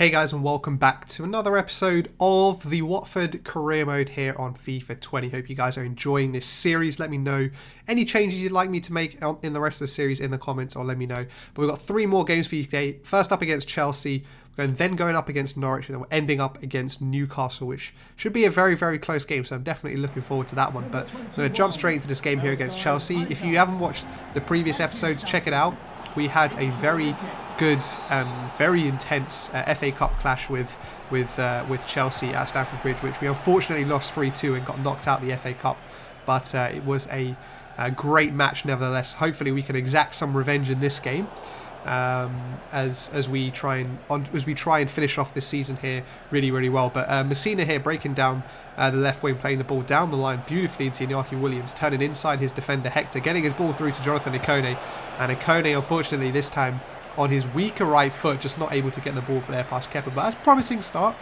Hey guys, and welcome back to another episode of the Watford career mode here on FIFA 20. Hope you guys are enjoying this series. Let me know any changes you'd like me to make in the rest of the series in the comments, or let me know. But we've got 3 more games for you today. First up against Chelsea, and then going up against Norwich, and then we're ending up against Newcastle, which should be a very, very close game. So I'm definitely looking forward to that one. But I'm going to jump straight into this game here against Chelsea. If you haven't watched the previous episodes, check it out. We had a very good and very intense FA Cup clash with Chelsea at Stamford Bridge, which we unfortunately lost 3-2 and got knocked out the FA Cup. But it was a great match nevertheless. Hopefully we can exact some revenge in this game as we try and finish off this season here really well. But Messina here breaking down the left wing, playing the ball down the line beautifully into Iñaki Williams, turning inside his defender Hector, getting his ball through to Jonathan Ikone, and Ikone unfortunately this time on his weaker right foot, just not able to get the ball there past Kepa. But that's a promising start.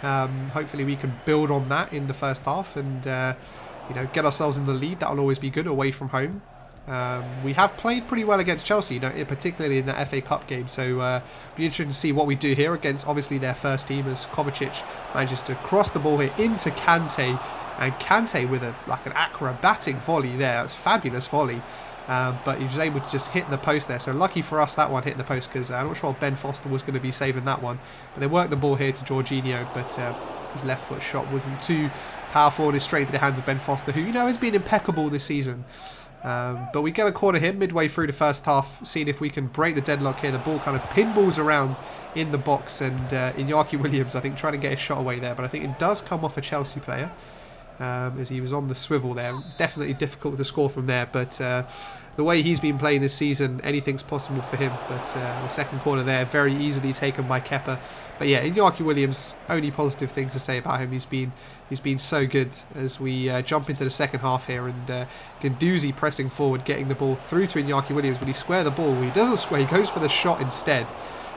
Hopefully we can build on that in the first half and get ourselves in the lead. That will always be good away from home. We have played pretty well against Chelsea, particularly in that FA Cup game. So it'll be interesting to see what we do here against obviously their first team, as Kovacic manages to cross the ball here into Kante, and Kante with an acrobatic volley there. It's a fabulous volley. But he was able to just hit the post there. So lucky for us that one hit the post, because I'm not sure Ben Foster was going to be saving that one. But they worked the ball here to Jorginho, but his left foot shot wasn't too powerful and is straight into the hands of Ben Foster, who has been impeccable this season. But we get a corner here midway through the first half, seeing if we can break the deadlock here. The ball kind of pinballs around in the box, and Iñaki Williams, I think, trying to get a shot away there. But I think it does come off a Chelsea player. As he was on the swivel there. Definitely difficult to score from there, but the way he's been playing this season, anything's possible for him. But the second corner there, very easily taken by Kepa. But yeah, Iñaki Williams, only positive thing to say about him. He's been so good as we jump into the second half here, and Guendouzi pressing forward, getting the ball through to Iñaki Williams. But he square the ball. He doesn't square, he goes for the shot instead.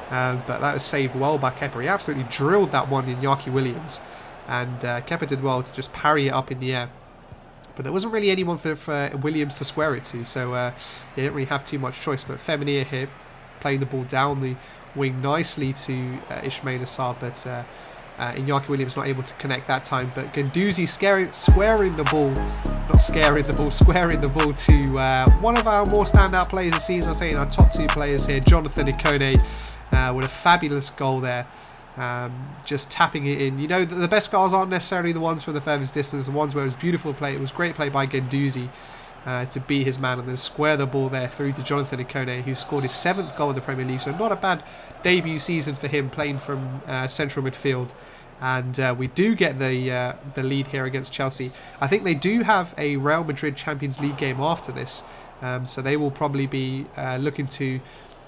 But that was saved well by Kepa. He absolutely drilled that one, Iñaki Williams. And Kepa did well to just parry it up in the air. But there wasn't really anyone for Williams to square it to, so he didn't really have too much choice. But Femenia here, playing the ball down the wing nicely to Ismail Assar, but Iñaki Williams not able to connect that time. But Guendouzi squaring the ball to one of our more standout players this season. I'm saying our top 2 players here, Jonathan Ikone, with a fabulous goal there. Just tapping it in. The best goals aren't necessarily the ones from the furthest distance, the ones where it was beautiful play. It was great play by Guendouzi to beat his man and then square the ball there through to Jonathan Ikone, who scored his 7th goal in the Premier League. So not a bad debut season for him, playing from central midfield. And we do get the lead here against Chelsea. I think they do have a Real Madrid Champions League game after this, so they will probably be looking to.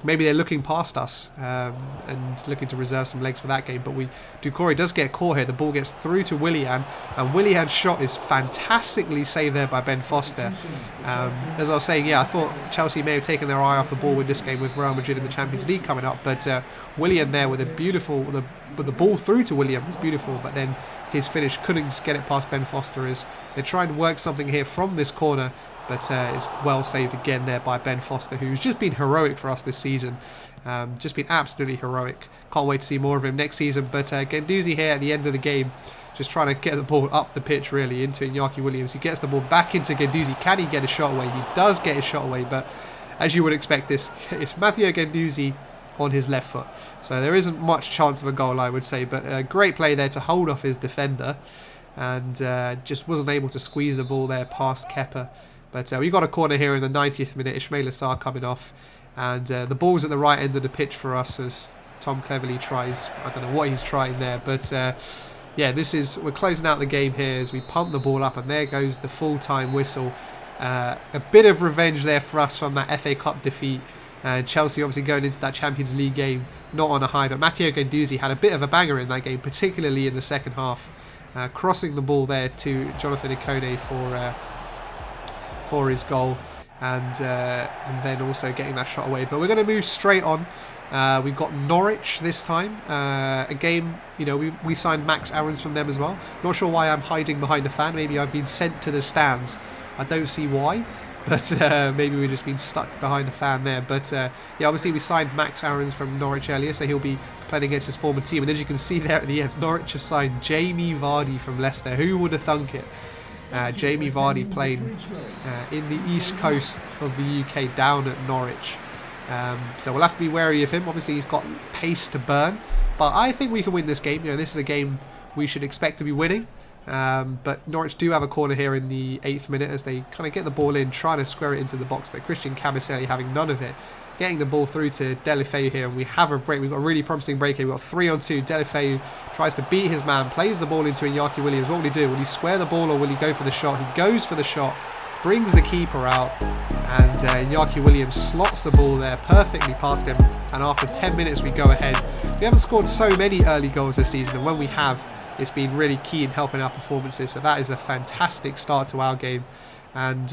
Maybe they're looking past us and looking to reserve some legs for that game. But Doucouré does get caught here. The ball gets through to Willian, and Willian's shot is fantastically saved there by Ben Foster. As I was saying, I thought Chelsea may have taken their eye off the ball with this game, with Real Madrid in the Champions League coming up. But Willian there with the ball through to Willian was beautiful. But then his finish couldn't get it past Ben Foster, as they try and work something here from this corner. But it's well saved again there by Ben Foster, who's just been heroic for us this season. Just been absolutely heroic. Can't wait to see more of him next season. But Guendouzi here at the end of the game, just trying to get the ball up the pitch really into Iñaki Williams. He gets the ball back into Guendouzi. Can he get a shot away? He does get his shot away, but as you would expect, it's Matteo Guendouzi on his left foot. So there isn't much chance of a goal, I would say. But a great play there to hold off his defender, and just wasn't able to squeeze the ball there past Kepa. But we got a corner here in the 90th minute. Ismail Assar coming off. And the ball's at the right end of the pitch for us, as Tom cleverly tries. I don't know what he's trying there. But we're closing out the game here as we pump the ball up. And there goes the full-time whistle. A bit of revenge there for us from that FA Cup defeat. Chelsea obviously going into that Champions League game not on a high. But Matteo Guendouzi had a bit of a banger in that game, particularly in the second half. Crossing the ball there to Jonathan Ikone for his goal, and then also getting that shot away. But we're going to move straight on. We've got Norwich this time. A game, we signed Max Aarons from them as well. Not sure why I'm hiding behind a fan. Maybe I've been sent to the stands. I don't see why. but maybe we've just been stuck behind a fan there. But yeah, obviously we signed Max Aarons from Norwich earlier, so he'll be playing against his former team. And as you can see there at the end, Norwich have signed Jamie Vardy from Leicester. Who would have thunk it? Jamie Vardy playing in the east coast of the UK down at Norwich. So we'll have to be wary of him. Obviously he's got pace to burn, but I think we can win this game. You know, this is a game we should expect to be winning. But Norwich do have a corner here in the 8th minute as they kind of get the ball in, trying to square it into the box, but Christian Kabasele having none of it, getting the ball through to Deulofeu here, and we have a break. We've got a really promising break here. We've got 3-on-2. Deulofeu tries to beat his man, plays the ball into Iñaki Williams. What will he do? Will he square the ball or will he go for the shot? He goes for the shot, brings the keeper out, and Iñaki Williams slots the ball there perfectly past him, and after 10 minutes we go ahead. We haven't scored so many early goals this season, and when we have, it's been really key in helping our performances. So that is a fantastic start to our game, and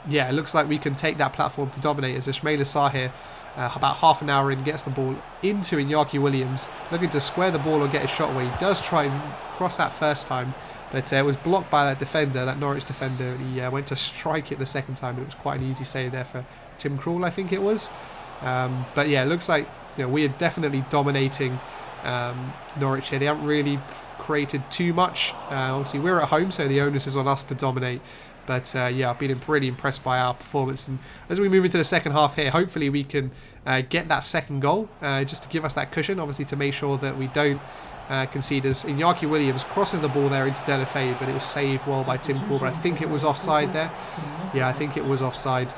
yeah, it looks like we can take that platform to dominate as Ismaila Sarr here, about half an hour in, gets the ball into Iñaki Williams, looking to square the ball or get a shot away. He does try and cross that first time, but it was blocked by that defender, that Norwich defender, and he went to strike it the second time. It was quite an easy save there for Tim Krul, I think it was. But yeah, it looks like, you know, we are definitely dominating Norwich here. They haven't really created too much. Obviously we're at home, so the onus is on us to dominate. But yeah, I've been really impressed by our performance, and as we move into the second half here, hopefully we can get that second goal, just to give us that cushion, obviously to make sure that we don't concede, as Iñaki Williams crosses the ball there into Deulofeu, but it was saved well by Tim Krul. But I think it was offside there. Yeah, I think it was offside,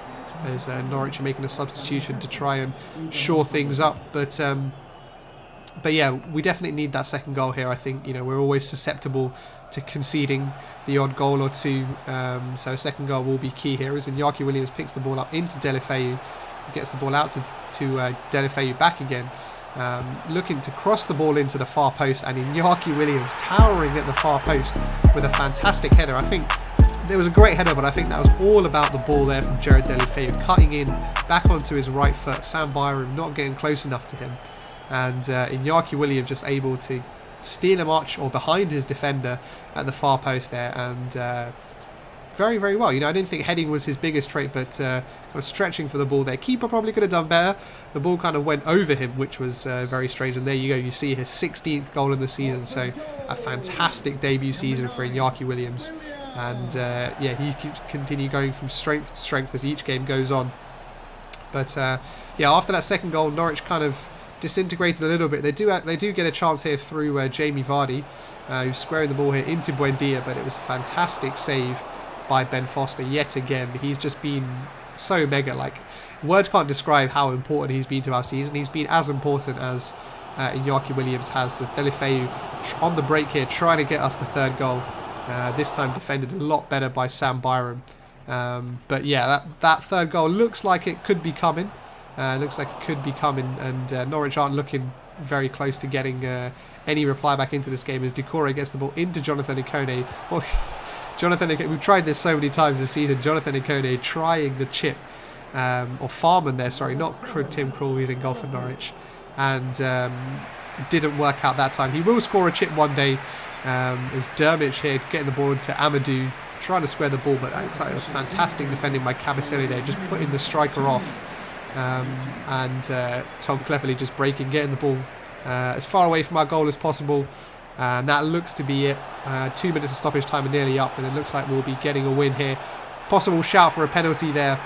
as Norwich are making a substitution to try and shore things up. But yeah, we definitely need that second goal here. I think, you know, we're always susceptible to conceding the odd goal or two, so a second goal will be key here, as Iñaki Williams picks the ball up into Deulofeu, gets the ball out to Deulofeu back again, looking to cross the ball into the far post, and Iñaki Williams towering at the far post with a fantastic header. I think there was a great header, but I think that was all about the ball there from Jared Deulofeu, cutting in back onto his right foot, Sam Byram not getting close enough to him, and Iñaki Williams just able to steal a march or behind his defender at the far post there, and very, very well. You know, I didn't think heading was his biggest trait, but kind of stretching for the ball there. Keeper probably could have done better. The ball kind of went over him, which was very strange. And there you go, you see his 16th goal in the season. So a fantastic debut season for Iñaki Williams, and yeah, he keeps continue going from strength to strength as each game goes on. But yeah, after that second goal, Norwich kind of disintegrated a little bit. They do get a chance here through Jamie Vardy, who's squaring the ball here into Buendia, but it was a fantastic save by Ben Foster yet again. He's just been so mega, like, words can't describe how important he's been to our season. He's been as important as Iñaki Williams has. There's Deulofeu on the break here trying to get us the third goal, this time defended a lot better by Sam Byram. But yeah, that third goal looks like it could be coming. Looks like it could be coming, and Norwich aren't looking very close to getting any reply back into this game, as Doucouré gets the ball into Jonathan Ikone. Well, we've tried this so many times this season. Jonathan Ikone trying the chip, or Farman there, sorry, not Tim Krul, who's in goal for Norwich, and it didn't work out that time. He will score a chip one day, as Dermich here getting the ball into Amadou, trying to square the ball, but it looks like it was fantastic defending by Kabasele there, just putting the striker off. And Tom cleverly just breaking, getting the ball as far away from our goal as possible, and that looks to be it. 2 minutes of stoppage time and nearly up, and it looks like we'll be getting a win here. Possible shout for a penalty there.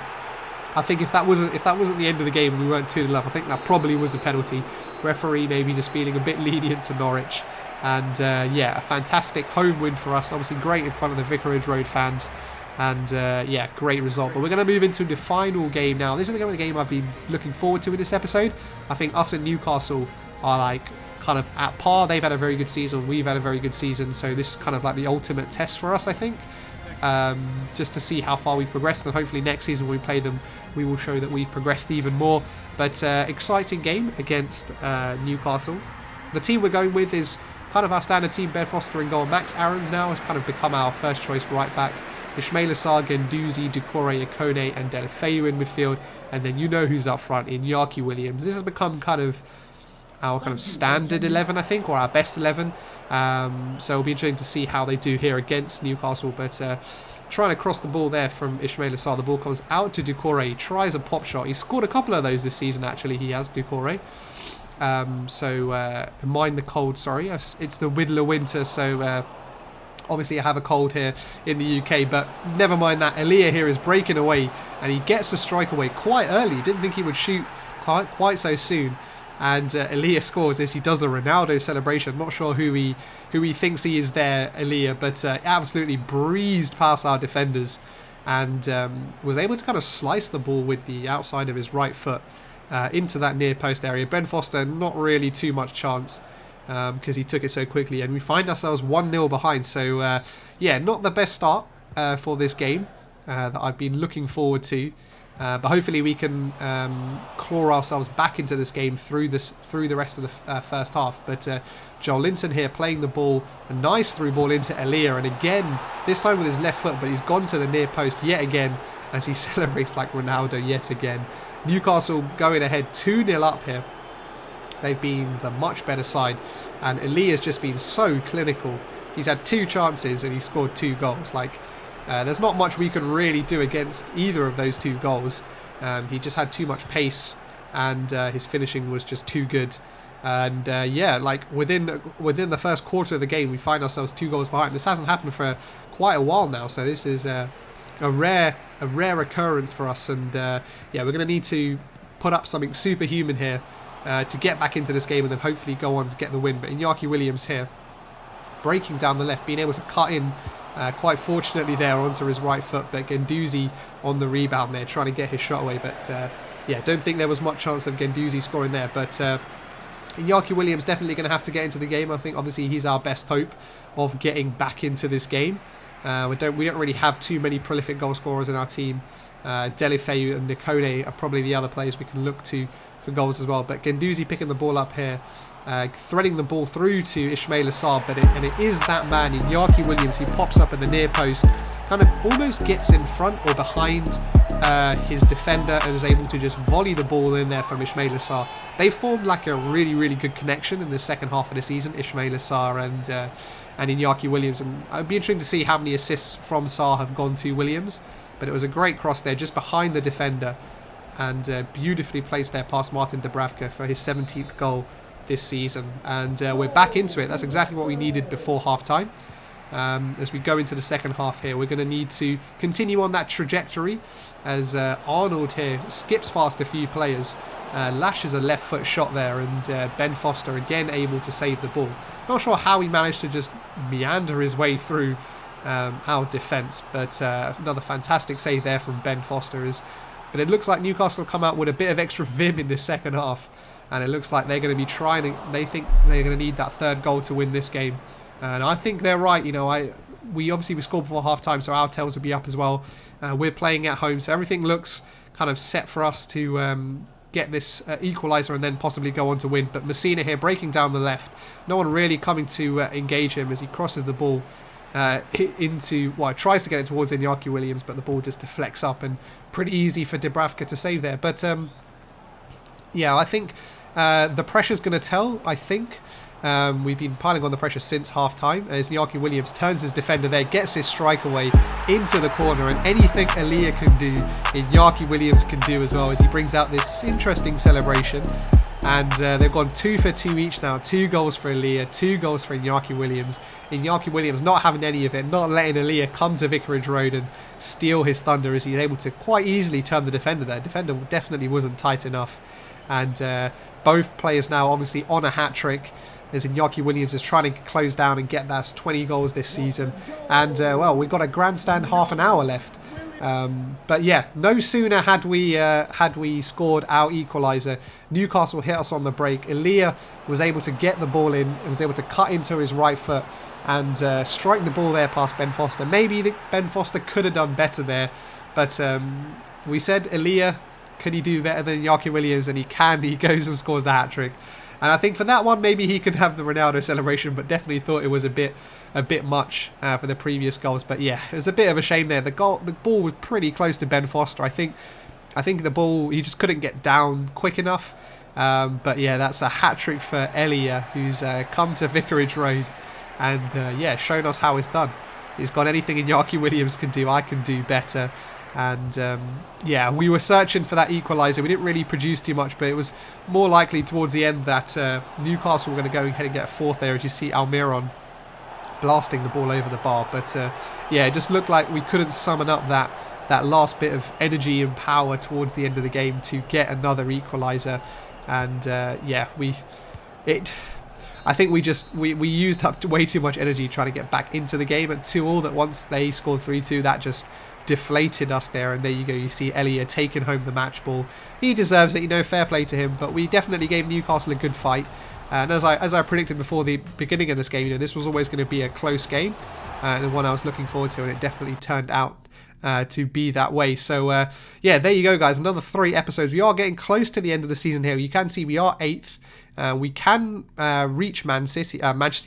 I think if that wasn't the end of the game and we weren't 2-0 up, I think that probably was a penalty. Referee maybe just feeling a bit lenient to Norwich, and yeah, a fantastic home win for us. Obviously great in front of the Vicarage Road fans. And yeah, great result. But we're going to move into the final game now. This is the game I've been looking forward to in this episode. I think us and Newcastle are like kind of at par. They've had a very good season, we've had a very good season, so this is kind of like the ultimate test for us, I think, just to see how far we've progressed, and hopefully next season when we play them we will show that we've progressed even more. But exciting game against Newcastle. The team we're going with is kind of our standard team. Ben Foster in goal. Max Aarons now has kind of become our first choice right back. Ismaila Sarr, Guendouzi, Doucouré, Ikone and Deulofeu in midfield, and then you know who's up front, Iñaki Williams. This has become kind of our kind of standard 11, I think, or our best 11. So it'll be interesting to see how they do here against Newcastle. But trying to cross the ball there from Ismaila Sarr. The ball comes out to Doucouré. He tries a pop shot. He's scored a couple of those this season, actually. He has, Doucouré. Mind the cold, sorry. It's the middle of winter, so obviously I have a cold here in the UK, but never mind that. Elia here is breaking away, and he gets the strike away quite early. Didn't think he would shoot quite so soon. And Elia scores this. He does the Ronaldo celebration. Not sure who he thinks he is there, Elia, but absolutely breezed past our defenders and was able to kind of slice the ball with the outside of his right foot into that near post area. Ben Foster, not really too much chance because he took it so quickly, and we find ourselves 1-0 behind. So yeah, not the best start for this game that I've been looking forward to. But hopefully we can claw ourselves back into this game through the rest of the first half. But Joel Linton here playing the ball, a nice through ball into Elia, and again, this time with his left foot, but he's gone to the near post yet again as he celebrates like Ronaldo yet again. Newcastle going ahead 2-0 up here. They've been the much better side, and Elia's just been so clinical. He's had 2 chances and he scored 2 goals. There's not much we can really do against either of those 2 goals. He just had too much pace, and his finishing was just too good. And within the first quarter of the game, we find ourselves 2 goals behind. This hasn't happened for quite a while now, so this is a rare occurrence for us. And we're going to need to put up something superhuman here to get back into this game, and then hopefully go on to get the win. But Iñaki Williams here, breaking down the left, being able to cut in. Quite fortunately there onto his right foot, but Guendouzi on the rebound there trying to get his shot away. But don't think there was much chance of Guendouzi scoring there. But Iñaki Williams definitely going to have to get into the game. I think obviously he's our best hope of getting back into this game. We don't really have too many prolific goal scorers in our team. Delifeu and Nikone are probably the other players we can look to for goals as well. But Guendouzi picking the ball up here. Threading the ball through to Ismaila Sarr, but it is that man, Iñaki Williams, who pops up at the near post, kind of almost gets in front or behind his defender and is able to just volley the ball in there from Ismaila Sarr. They formed like a really, really good connection in the second half of the season, Ismaila Sarr and Iñaki Williams, and it would be interesting to see how many assists from Sarr have gone to Williams, but it was a great cross there just behind the defender, and beautifully placed there past Martin Dubravka for his 17th goal this season. And we're back into it. That's exactly what we needed before half-time. As we go into the second half here, we're going to need to continue on that trajectory as Arnold here skips past a few players, lashes a left foot shot there, and Ben Foster again able to save the ball. Not sure how he managed to just meander his way through our defence, but another fantastic save there from Ben Foster. But it looks like Newcastle come out with a bit of extra vim in the second half, and it looks like they're going to be they think they're going to need that 3rd goal to win this game. And I think they're right. We scored before half-time, so our tails will be up as well. We're playing at home, so everything looks kind of set for us to get this equaliser and then possibly go on to win. But Messina here breaking down the left. No one really coming to engage him as he crosses the ball tries to get it towards Iñaki Williams, but the ball just deflects up, and pretty easy for Dubravka to save there. But I think the pressure's going to tell, I think. We've been piling on the pressure since half-time as Iñaki Williams turns his defender there, gets his strike away into the corner, and anything Elia can do, Iñaki Williams can do as well, as he brings out this interesting celebration. And they've gone 2 for 2 each now. 2 goals for Elia, 2 goals for Iñaki Williams. Iñaki Williams not having any of it, not letting Elia come to Vicarage Road and steal his thunder, as he's able to quite easily turn the defender there. Defender definitely wasn't tight enough. And both players now obviously on a hat-trick, as Iñaki Williams is trying to close down and get that 20 goals this season. And we've got a grandstand half an hour left. But yeah, no sooner had we scored our equaliser, Newcastle hit us on the break. Elia was able to get the ball in and was able to cut into his right foot and strike the ball there past Ben Foster. Maybe Ben Foster could have done better there, but we said Elia, can he do better than Iñaki Williams? And he can. He goes and scores the hat-trick. And I think for that one, maybe he could have the Ronaldo celebration, but definitely thought it was a bit much for the previous goals. But yeah, it was a bit of a shame there. The ball was pretty close to Ben Foster. I think the ball, he just couldn't get down quick enough. But yeah, that's a hat-trick for Elia, who's come to Vicarage Road and shown us how it's done. He's got anything Iñaki Williams can do, I can do better. And yeah, we were searching for that equaliser. We didn't really produce too much, but it was more likely towards the end that Newcastle were going to go ahead and get a fourth there, as you see Almiron blasting the ball over the bar. But yeah, it just looked like we couldn't summon up that last bit of energy and power towards the end of the game to get another equaliser. And yeah, I think we used up way too much energy trying to get back into the game at 2-2. That once they scored 3-2, that just deflated us there. And there you go, you see Elia taking home the match ball. He deserves it, you know, fair play to him. But we definitely gave Newcastle a good fight. And as I predicted before the beginning of this game, you know, this was always going to be a close game and one I was looking forward to, and it definitely turned out to be that way. So yeah, there you go, guys. Another 3 episodes. We are getting close to the end of the season here. You can see we are 8th. We can reach Manchester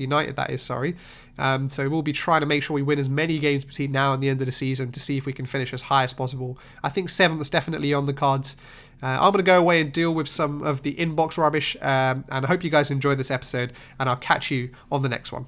United, that is, sorry. So we'll be trying to make sure we win as many games between now and the end of the season to see if we can finish as high as possible. I think 7th is definitely on the cards. I'm going to go away and deal with some of the inbox rubbish, and I hope you guys enjoyed this episode, and I'll catch you on the next one.